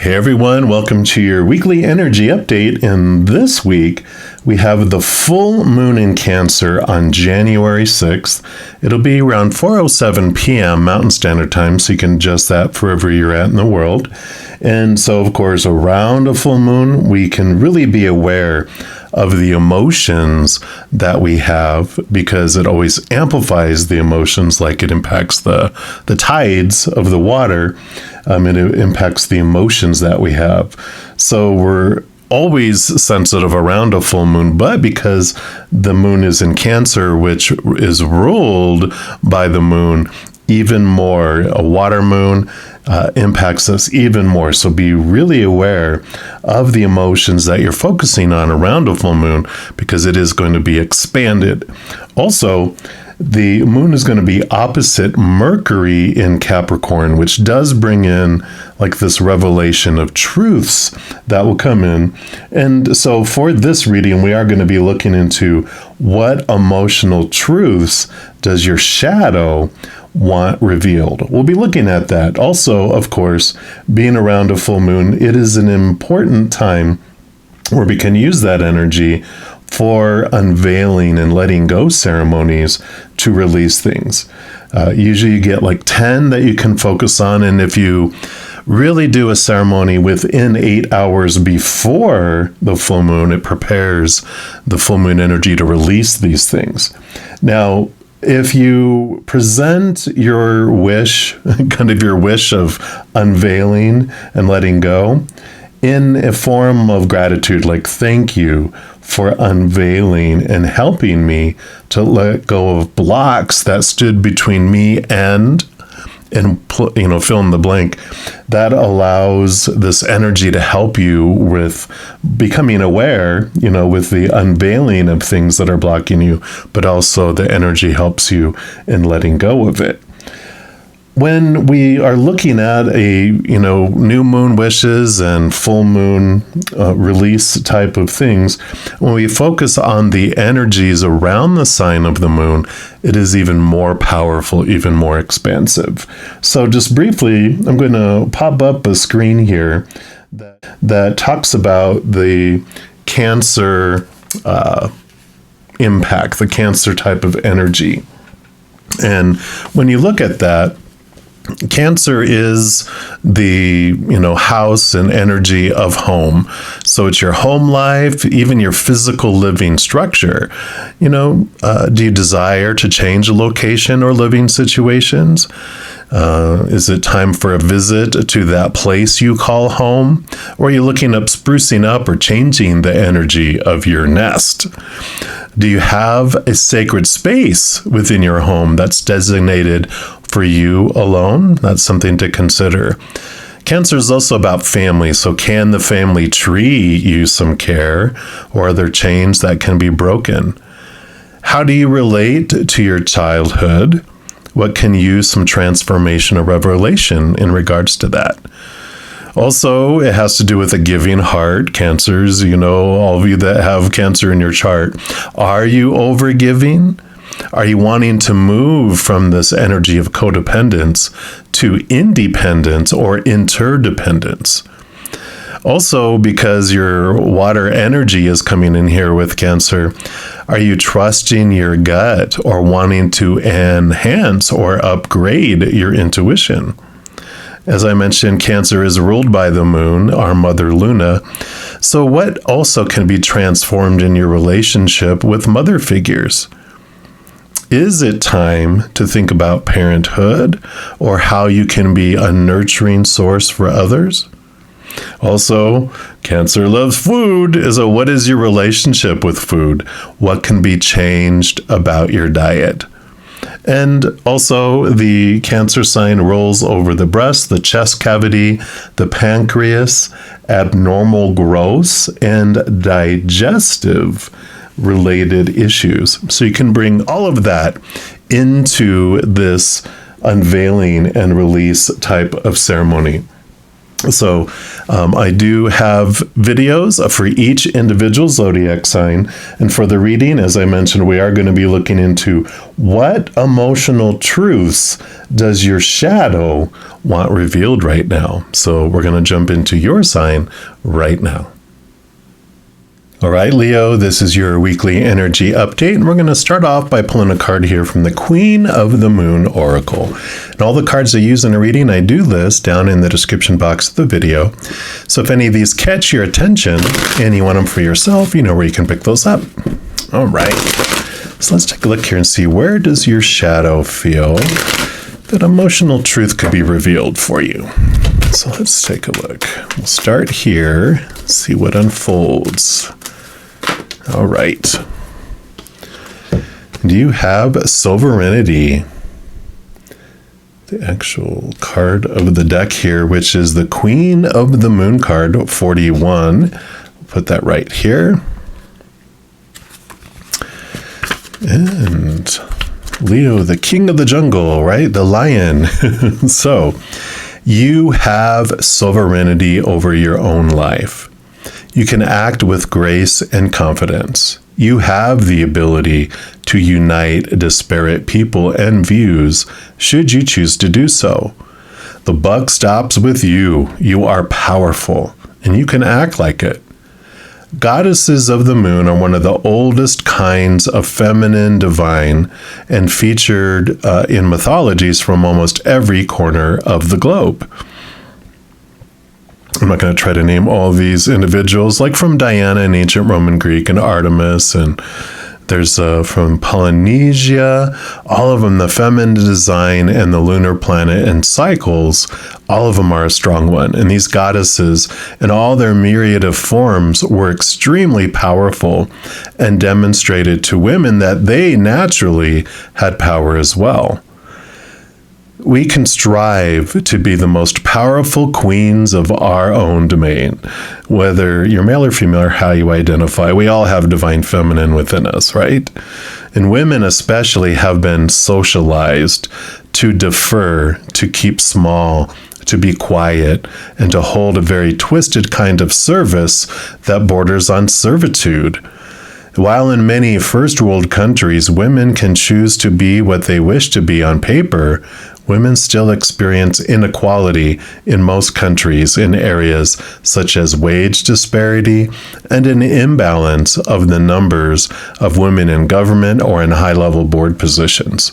Hey everyone, welcome to your weekly energy update. And this week we have the full moon in Cancer on January 6th. It'll be around 4:07 p.m. Mountain Standard Time, so you can adjust that for wherever you're at in the world. And so, of course, around a full moon, we can really be aware of the emotions that we have, because it always amplifies the emotions, like it impacts the tides of the water. It impacts the emotions that we have. So we're always sensitive around a full moon, but because the moon is in Cancer, which is ruled by the moon, even more. A water moon impacts us even more. So be really aware of the emotions that you're focusing on around a full moon, because it is going to be expanded. Also, the moon is going to be opposite Mercury in Capricorn, which does bring in like this revelation of truths that will come in. And so for this reading, we are going to be looking into what emotional truths does your shadow want revealed. We'll be looking at that. Also, of course, being around a full moon, it is an important time where we can use that energy for unveiling and letting go ceremonies to release things. Usually you get like 10 that you can focus on, and if you really do a ceremony within 8 hours before the full moon, it prepares the full moon energy to release these things. Now, if you present your wish, kind of your wish of unveiling and letting go, in a form of gratitude, like thank you for unveiling and helping me to let go of blocks that stood between me and fill in the blank, that allows this energy to help you with becoming aware, with the unveiling of things that are blocking you, but also the energy helps you in letting go of it. When we are looking at a, new moon wishes and full moon release type of things, when we focus on the energies around the sign of the moon, it is even more powerful, even more expansive. So just briefly, I'm going to pop up a screen here that talks about the Cancer impact, the Cancer type of energy. And when you look at that, Cancer is the, house and energy of home. So it's your home life, even your physical living structure. Do you desire to change a location or living situations? Is it time for a visit to that place you call home? Or are you looking up sprucing up or changing the energy of your nest? Do you have a sacred space within your home that's designated for you alone? That's something to consider. Cancer is also about family. So can the family tree use some care, or are there chains that can be broken? How do you relate to your childhood? What can use some transformation or revelation in regards to that? Also, it has to do with a giving heart. Cancers, all of you that have Cancer in your chart, are you overgiving? Are you wanting to move from this energy of codependence to independence or interdependence? Also, because your water energy is coming in here with Cancer, are you trusting your gut or wanting to enhance or upgrade your intuition? As I mentioned, Cancer is ruled by the moon, our mother Luna. So what also can be transformed in your relationship with mother figures? Is it time to think about parenthood or how you can be a nurturing source for others? Also, Cancer loves food. What is your relationship with food? What can be changed about your diet? And also, the Cancer sign rolls over the breast, the chest cavity, the pancreas, abnormal growths, and digestive related issues. So you can bring all of that into this unveiling and release type of ceremony. So I do have videos for each individual zodiac sign. And for the reading, as I mentioned, we are going to be looking into what emotional truths does your shadow want revealed right now. So we're going to jump into your sign right now. All right, Leo, this is your weekly energy update, and we're going to start off by pulling a card here from the Queen of the Moon Oracle. And all the cards I use in a reading, I do list down in the description box of the video. So if any of these catch your attention and you want them for yourself, you know where you can pick those up. All right, so let's take a look here and see, where does your shadow feel that emotional truth could be revealed for you? So let's take a look. We'll start here, see what unfolds. All right. Do you have sovereignty? The actual card of the deck here, which is the Queen of the Moon card, 41. Put that right here. And Leo, the king of the jungle, right? The lion. So you have sovereignty over your own life. You can act with grace and confidence. You have the ability to unite disparate people and views should you choose to do so. The buck stops with you. You are powerful, and you can act like it. Goddesses of the moon are one of the oldest kinds of feminine divine and featured in mythologies from almost every corner of the globe. I'm not going to try to name all these individuals, like from Diana in ancient Roman Greek and Artemis, and there's from Polynesia, all of them, the feminine design and the lunar planet and cycles, all of them are a strong one. And these goddesses in all their myriad of forms were extremely powerful and demonstrated to women that they naturally had power as well. We can strive to be the most powerful queens of our own domain. Whether you're male or female or how you identify, we all have divine feminine within us, right? And women especially have been socialized to defer, to keep small, to be quiet, and to hold a very twisted kind of service that borders on servitude. While in many first world countries, women can choose to be what they wish to be on paper, women still experience inequality in most countries in areas such as wage disparity and an imbalance of the numbers of women in government or in high-level board positions.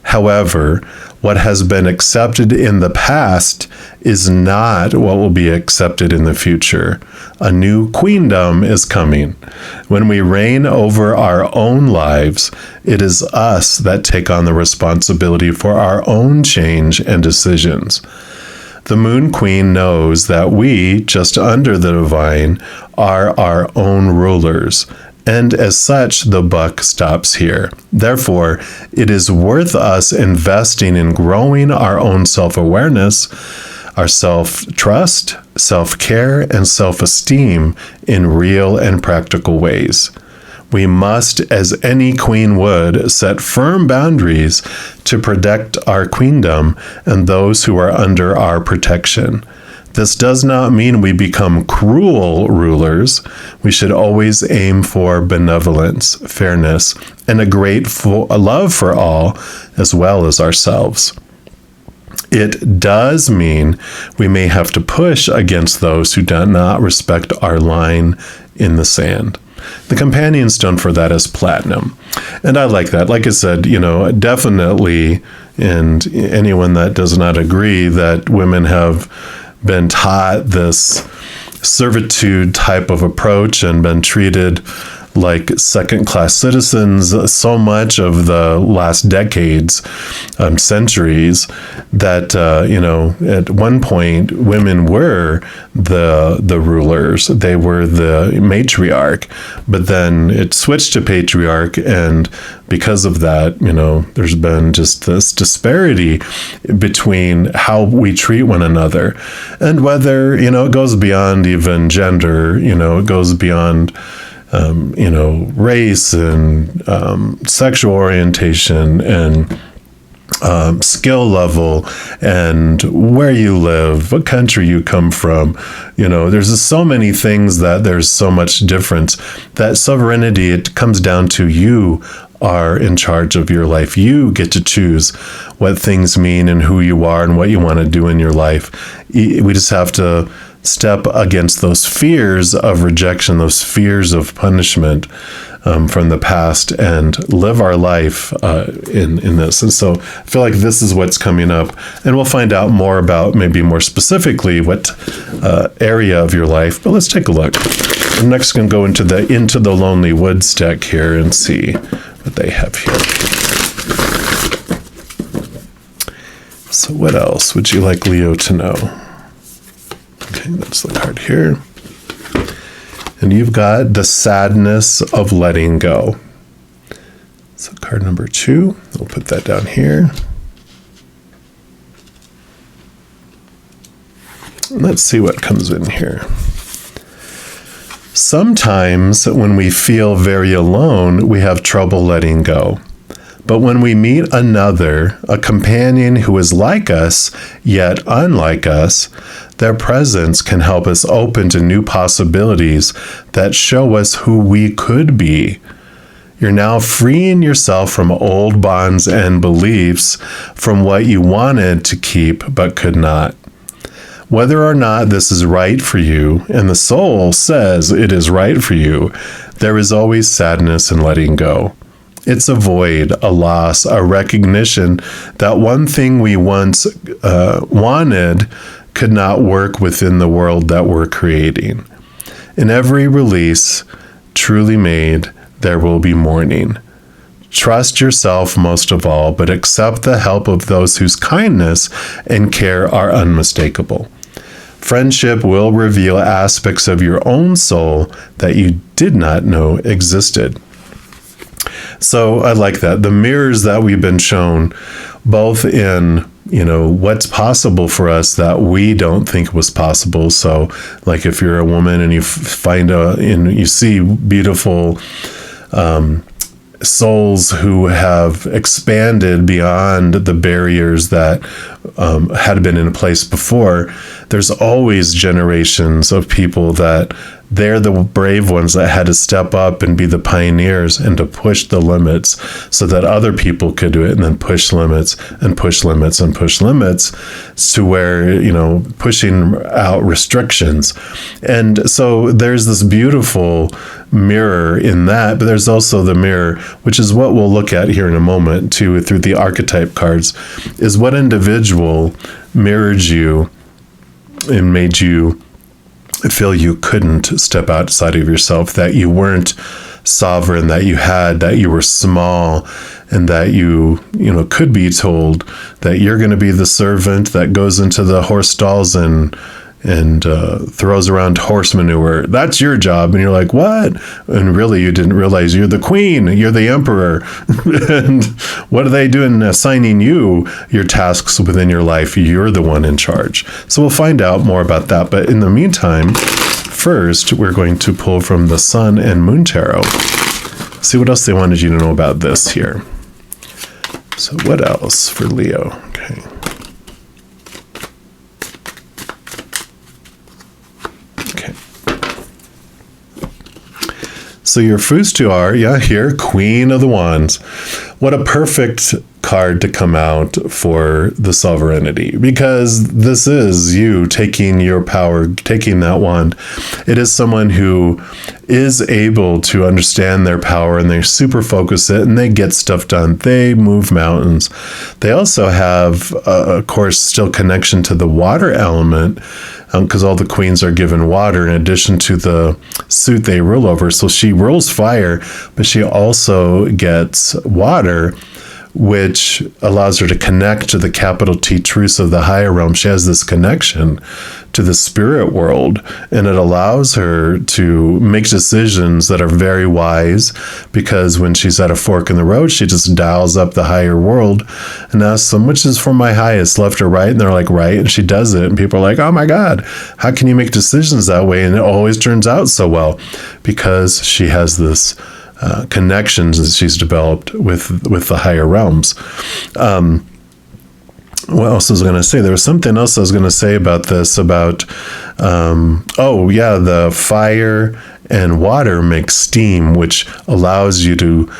However, what has been accepted in the past is not what will be accepted in the future. A new queendom is coming. When we reign over our own lives, it is us that take on the responsibility for our own change and decisions. The Moon Queen knows that we, just under the divine, are our own rulers. And as such, the buck stops here. Therefore, it is worth us investing in growing our own self-awareness, our self-trust, self-care, and self-esteem in real and practical ways. We must, as any queen would, set firm boundaries to protect our queendom and those who are under our protection. This does not mean we become cruel rulers. We should always aim for benevolence, fairness, and a grateful love for all, as well as ourselves. It does mean we may have to push against those who do not respect our line in the sand. The companion stone for that is platinum. And I like that. Like I said, definitely, and anyone that does not agree that women have been taught this servitude type of approach and been treated like second-class citizens so much of the last decades, centuries, that at one point women were the rulers. They were the matriarch, but then it switched to patriarch, and because of that, there's been just this disparity between how we treat one another, and whether it goes beyond even gender. It goes beyond race and sexual orientation and skill level and where you live, what country you come from. There's just so many things that there's so much difference. That sovereignty, it comes down to you are in charge of your life. You get to choose what things mean and who you are and what you want to do in your life. We just have to step against those fears of rejection, those fears of punishment from the past, and live our life in this. And so I feel like this is what's coming up. And we'll find out more about, maybe more specifically, what area of your life. But let's take a look. I'm next going to go into the Lonely Woods deck here and see what they have here. So what else would you like Leo to know? Okay, that's the card here. And you've got the sadness of letting go. So card number 2, we'll put that down here. Let's see what comes in here. Sometimes when we feel very alone, we have trouble letting go. But when we meet a companion who is like us, yet unlike us, their presence can help us open to new possibilities that show us who we could be. You're now freeing yourself from old bonds and beliefs, from what you wanted to keep but could not. Whether or not this is right for you, and the soul says it is right for you, there is always sadness in letting go. It's a void, a loss, a recognition that one thing we once wanted could not work within the world that we're creating. In every release truly made, there will be mourning. Trust yourself most of all, but accept the help of those whose kindness and care are unmistakable. Friendship will reveal aspects of your own soul that you did not know existed. So I like that. The mirrors that we've been shown, both in, what's possible for us that we don't think was possible. So like if you're a woman and you you see beautiful souls who have expanded beyond the barriers that had been in place before, there's always generations of people that they're the brave ones that had to step up and be the pioneers and to push the limits so that other people could do it, and then push limits and push limits and push limits to where, pushing out restrictions. And so there's this beautiful mirror in that, but there's also the mirror, which is what we'll look at here in a moment too, through the archetype cards, is what individual mirrored you and made you feel you couldn't step outside of yourself, that you weren't sovereign, that you were small, and that you could be told that you're going to be the servant that goes into the horse stalls and throws around horse manure. That's your job. And you're like, what? And really, you didn't realize you're the queen, you're the emperor. And what are they doing assigning you your tasks within your life? You're the one in charge. So we'll find out more about that. But in the meantime, first, we're going to pull from the Sun and Moon Tarot. See what else they wanted you to know about this here. So what else for Leo? Okay. So your first two are, here, Queen of the Wands. What a perfect card to come out for the sovereignty, because this is you taking your power, taking that wand. It is someone who is able to understand their power, and they super focus it, and they get stuff done. They move mountains. They also have, of course, still connection to the water element, because all the queens are given water in addition to the suit they rule over. So she rules fire, but she also gets water, which allows her to connect to the capital T truths of the higher realm. She has this connection to the spirit world, and it allows her to make decisions that are very wise, because when she's at a fork in the road, she just dials up the higher world and asks them, which is for my highest, left or right? And they're like, right. And she does it. And people are like, oh my God, how can you make decisions that way? And it always turns out so well, because she has this connections that she's developed with the higher realms. what else was I going to say? There was something else I was going to say about this, about, the fire and water make steam, which allows you to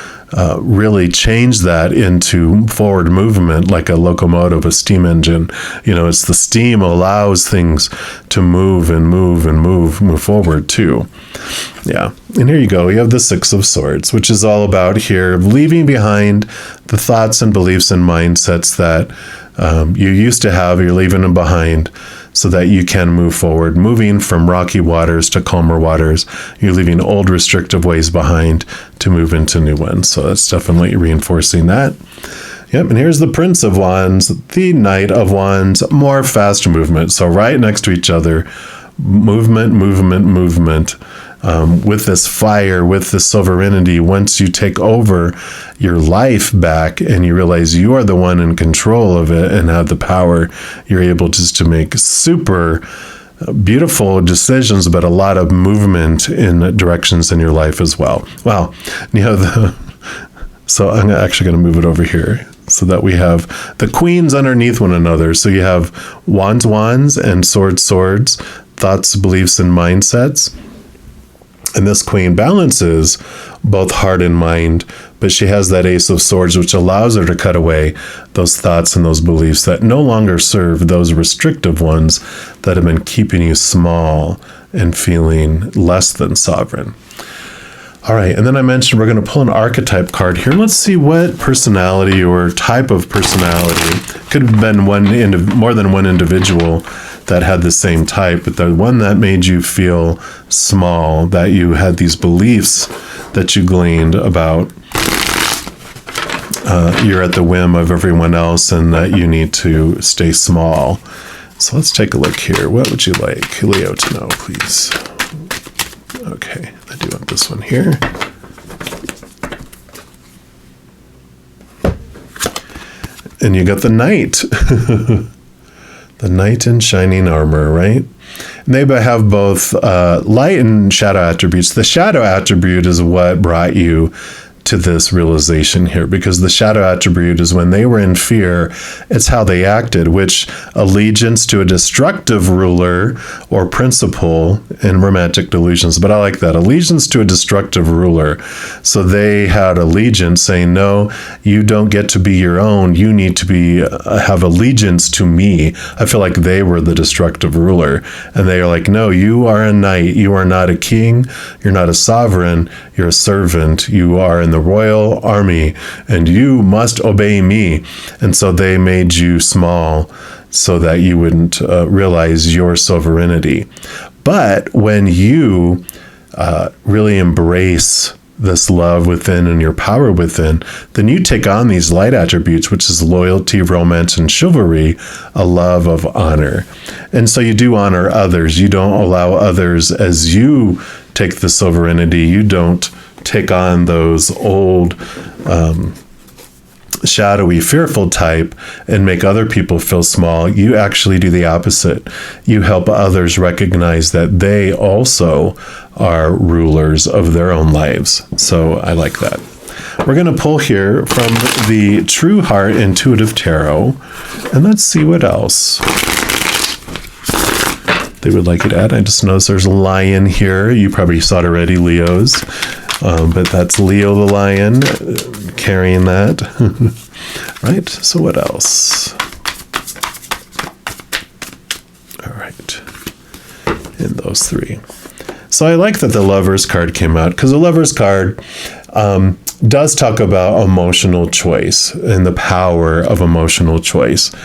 really change that into forward movement, like a locomotive, a steam engine. It's the steam allows things to move and move forward too. Yeah. And here you go. You have the Six of Swords, which is all about here leaving behind the thoughts and beliefs and mindsets that you used to have. You're leaving them behind so that you can move forward, moving from rocky waters to calmer waters. You're leaving old restrictive ways behind to move into new ones. So that's definitely reinforcing that. Yep, and here's the Prince of Wands, the Knight of Wands, more fast movement. So right next to each other, movement. With this fire, with this sovereignty, once you take over your life back and you realize you are the one in control of it and have the power, you're able just to make super beautiful decisions, but a lot of movement in directions in your life as well. Wow. So I'm actually going to move it over here so that we have the queens underneath one another. So you have wands, and swords, thoughts, beliefs, and mindsets. And this queen balances both heart and mind, but she has that Ace of Swords, which allows her to cut away those thoughts and those beliefs that no longer serve, those restrictive ones that have been keeping you small and feeling less than sovereign. All right, and then I mentioned we're going to pull an archetype card here. Let's see what personality or type of personality, could have been more than one individual that had the same type, but the one that made you feel small, that you had these beliefs that you gleaned about you're at the whim of everyone else and that you need to stay small. So let's take a look here. What would you like Leo to know, please? Okay, I do want this one here. And you got the Knight. The Knight in shining armor, right? And they have both light and shadow attributes. The shadow attribute is what brought you to this realization here, because the shadow attribute is when they were in fear, it's how they acted, which allegiance to a destructive ruler or principle in romantic delusions. But I like that, allegiance to a destructive ruler. So they had allegiance, saying, no, you don't get to be your own. You need to have allegiance to me. I feel like they were the destructive ruler. And they are like, no, you are a knight. You are not a king. You're not a sovereign. You're a servant. You are in the royal army, and you must obey me. And so they made you small so that you wouldn't realize your sovereignty. But when you really embrace this love within and your power within, then you take on these light attributes, which is loyalty, romance, and chivalry, a love of honor. And so you do honor others. You don't allow others, as you take the sovereignty, you don't take on those old shadowy, fearful type and make other people feel small. You actually do the opposite. You help others recognize that they also are rulers of their own lives. So I like that. We're going to pull here from the True Heart Intuitive Tarot, and let's see what else they would like it at. I just noticed there's a lion here. You probably saw it already, Leos. But that's Leo the lion carrying that. Right, so what else? All right, and those three. So I like that the Lover's card came out, because the Lover's card does talk about emotional choice and the power of emotional choice.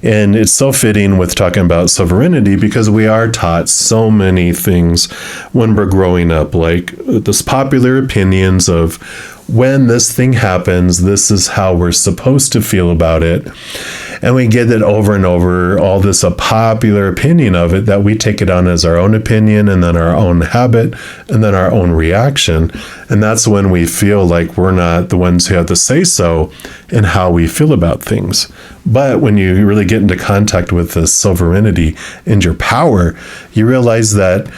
And it's so fitting with talking about sovereignty, because we are taught so many things when we're growing up, like this popular opinions of when this thing happens, this is how we're supposed to feel about it. And we get it over and over, all this a popular opinion of it, that we take it on as our own opinion, and then our own habit, and then our own reaction. And that's when we feel like we're not the ones who have to say so in how we feel about things. But when you really get into contact with this sovereignty and your power, you realize that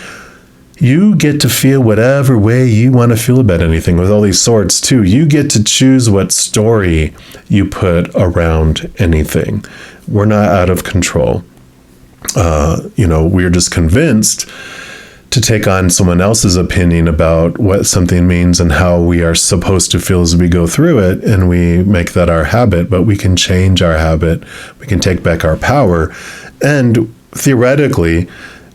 you get to feel whatever way you want to feel about anything. With all these swords too, you get to choose what story you put around anything, We're not out of control. We're just convinced to take on someone else's opinion about what something means and how we are supposed to feel as we go through it, and we make that our habit. But we can change our habit. We can take back our power. And theoretically,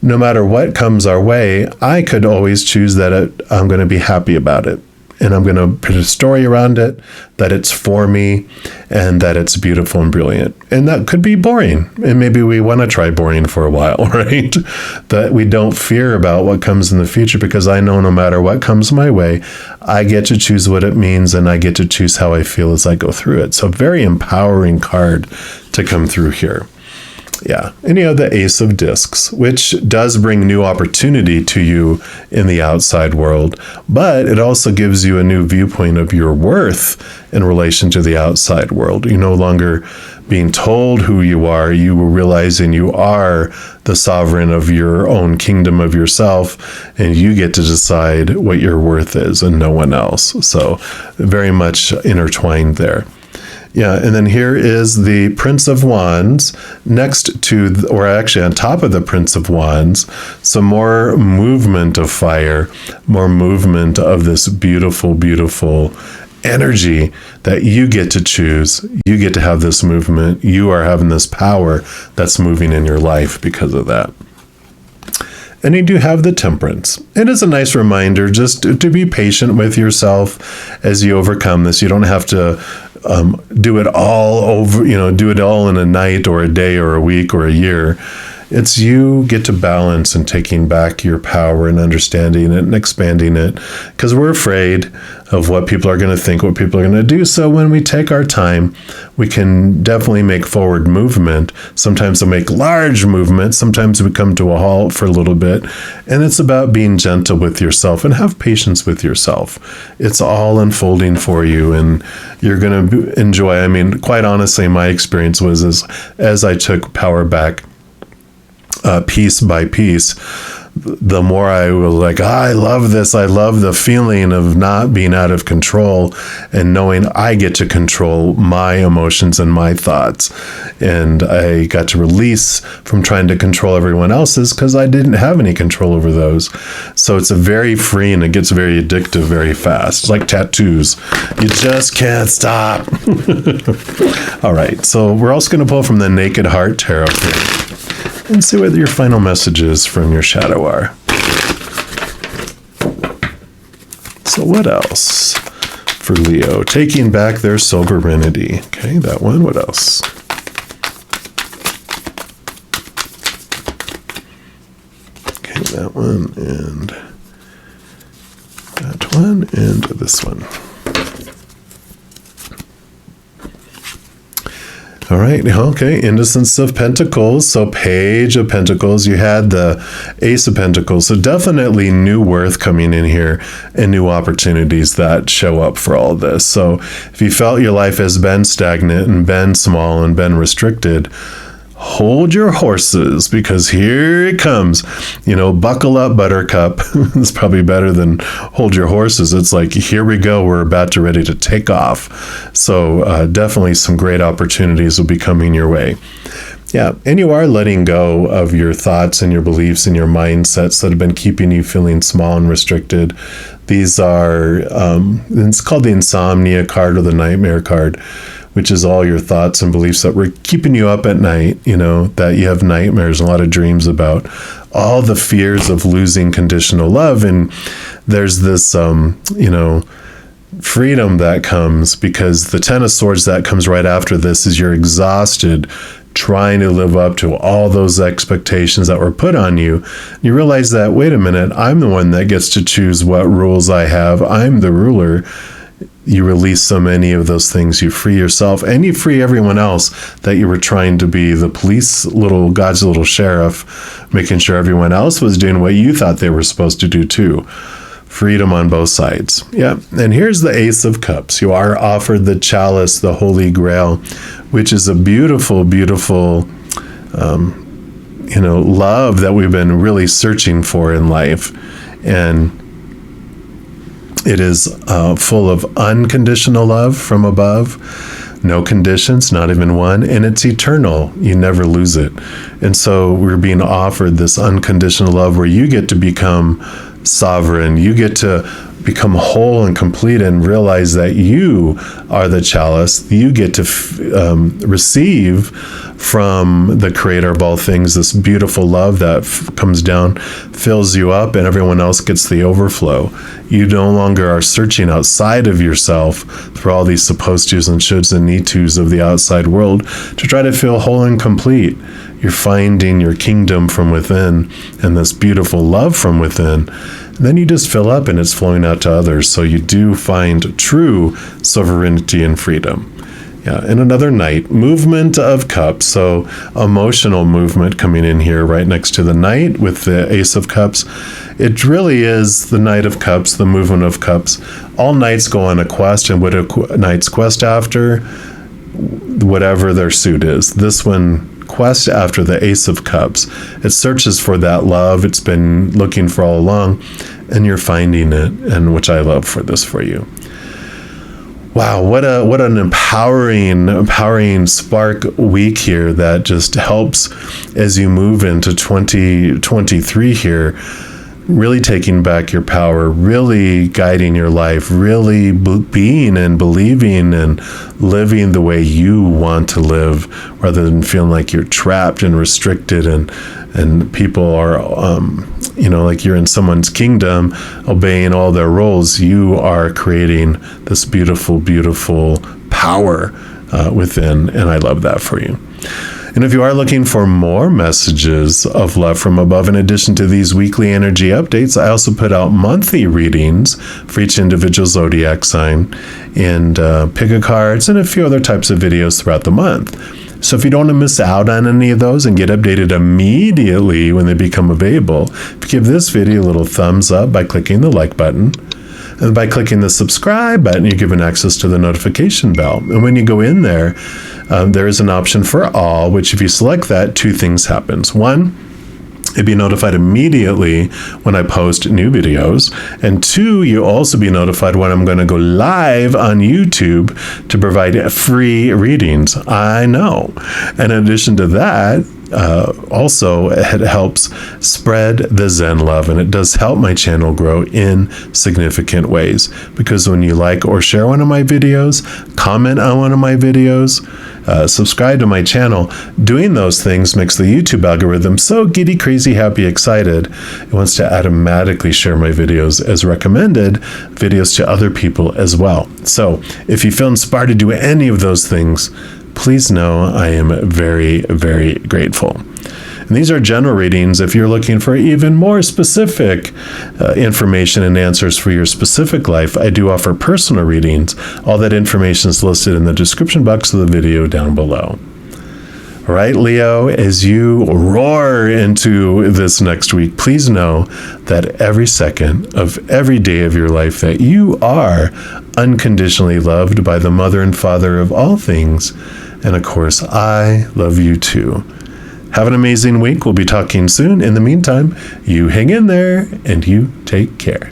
no matter what comes our way, I could always choose that I'm going to be happy about it. And I'm going to put a story around it, that it's for me, and that it's beautiful and brilliant. And that could be boring. And maybe we want to try boring for a while, right? That we don't fear about what comes in the future, because I know no matter what comes my way, I get to choose what it means, and I get to choose how I feel as I go through it. So very empowering card to come through here. Yeah, and you have the Ace of Discs, which does bring new opportunity to you in the outside world, but it also gives you a new viewpoint of your worth in relation to the outside world. You're no longer being told who you are. You are realizing you are the sovereign of your own kingdom of yourself, and you get to decide what your worth is and no one else. So very much intertwined there. Yeah, and then here is the Prince of Wands next to, or actually on top of the Prince of Wands, some more movement of fire, more movement of this beautiful, beautiful energy that you get to choose. You get to have this movement. You are having this power that's moving in your life because of that. And you do have the Temperance. It is a nice reminder just to be patient with yourself as you overcome this. You don't have to do it all over, do it all in a night or a day or a week or a year. It's you get to balance and taking back your power and understanding it and expanding it, because we're afraid of what people are going to think, what people are going to do. So when we take our time, we can definitely make forward movement. Sometimes we'll make large movements. Sometimes we come to a halt for a little bit. And it's about being gentle with yourself and have patience with yourself. It's all unfolding for you, and you're going to enjoy. I mean, quite honestly, my experience was as I took power back, piece by piece, the more I was like, I love this. I love the feeling of not being out of control and knowing I get to control my emotions and my thoughts. And I got to release from trying to control everyone else's, because I didn't have any control over those. So it's a very free, and it gets very addictive very fast. It's like tattoos. You just can't stop. All right. So we're also going to pull from the Naked Heart Tarot here and see what your final messages from your shadow are. So what else for Leo? Taking back their sovereignty. Okay, that one. What else? Okay, that one and that one and this one. All right. Okay. Innocence of Pentacles. So Page of Pentacles. You had the Ace of Pentacles. So definitely new worth coming in here and new opportunities that show up for all this. So if you felt your life has been stagnant and been small and been restricted, hold your horses, because here it comes. Buckle up, Buttercup. It's probably better than hold your horses. It's like, here we go. We're about to ready to take off. So definitely some great opportunities will be coming your way. Yeah, and you are letting go of your thoughts and your beliefs and your mindsets that have been keeping you feeling small and restricted. These are, it's called the Insomnia card or the Nightmare card, which is all your thoughts and beliefs that were keeping you up at night, that you have nightmares, a lot of dreams about, all the fears of losing conditional love. And there's this, freedom that comes, because the Ten of Swords that comes right after this is you're exhausted trying to live up to all those expectations that were put on you. You realize that, wait a minute, I'm the one that gets to choose what rules I have. I'm the ruler. You release so many of those things. You free yourself, and you free everyone else that you were trying to be the police, God's little sheriff, making sure everyone else was doing what you thought they were supposed to do too. Freedom on both sides. Yeah. And here's the Ace of Cups. You are offered the chalice, the Holy Grail, which is a beautiful, beautiful, love that we've been really searching for in life. And it is full of unconditional love from above, No conditions, not even one, and it's eternal. You never lose it. And so we're being offered this unconditional love where you get to become sovereign. You get to become whole and complete and realize that you are the chalice. You get to receive from the creator of all things this beautiful love that comes down, fills you up, and everyone else gets the overflow. You no longer are searching outside of yourself through all these supposed tos and shoulds and need tos of the outside world to try to feel whole and complete. You're finding your kingdom from within and this beautiful love from within. And then you just fill up and it's flowing out to others. So you do find true sovereignty and freedom. Yeah, and another Knight, movement of cups. So emotional movement coming in here right next to the Knight with the Ace of Cups. It really is the Knight of Cups, the movement of cups. All knights go on a quest, and what a knight's quest after, whatever their suit is. This one, quest after the Ace of Cups. It searches for that love it's been looking for all along, and you're finding it, and which I love for this for you. Wow, what an empowering spark week here that just helps as you move into 2023 here, really taking back your power, really guiding your life, really being and believing and living the way you want to live, rather than feeling like you're trapped and restricted and people are, like you're in someone's kingdom, obeying all their roles. You are creating this beautiful, beautiful power within, and I love that for you. And if you are looking for more messages of love from above, in addition to these weekly energy updates, I also put out monthly readings for each individual zodiac sign and pick-a cards and a few other types of videos throughout the month. So if you don't want to miss out on any of those and get updated immediately when they become available, give this video a little thumbs up by clicking the like button. And by clicking the subscribe button, you're given access to the notification bell. And when you go in there, there is an option for all, which if you select that, two things happens. One, you'll be notified immediately when I post new videos. And two, you'll also be notified when I'm going to go live on YouTube to provide free readings. I know. And in addition to that, also it helps spread the Zen love, and it does help my channel grow in significant ways, because when you like or share one of my videos, comment on one of my videos, subscribe to my channel, doing those things makes the YouTube algorithm so giddy, crazy, happy, excited. It wants to automatically share my videos as recommended videos to other people as well. So if you feel inspired to do any of those things, please know I am very, very grateful. And these are general readings. If you're looking for even more specific information and answers for your specific life, I do offer personal readings. All that information is listed in the description box of the video down below. All right, Leo, as you roar into this next week, please know that every second of every day of your life that you are unconditionally loved by the mother and father of all things. And of course, I love you too. Have an amazing week. We'll be talking soon. In the meantime, you hang in there and you take care.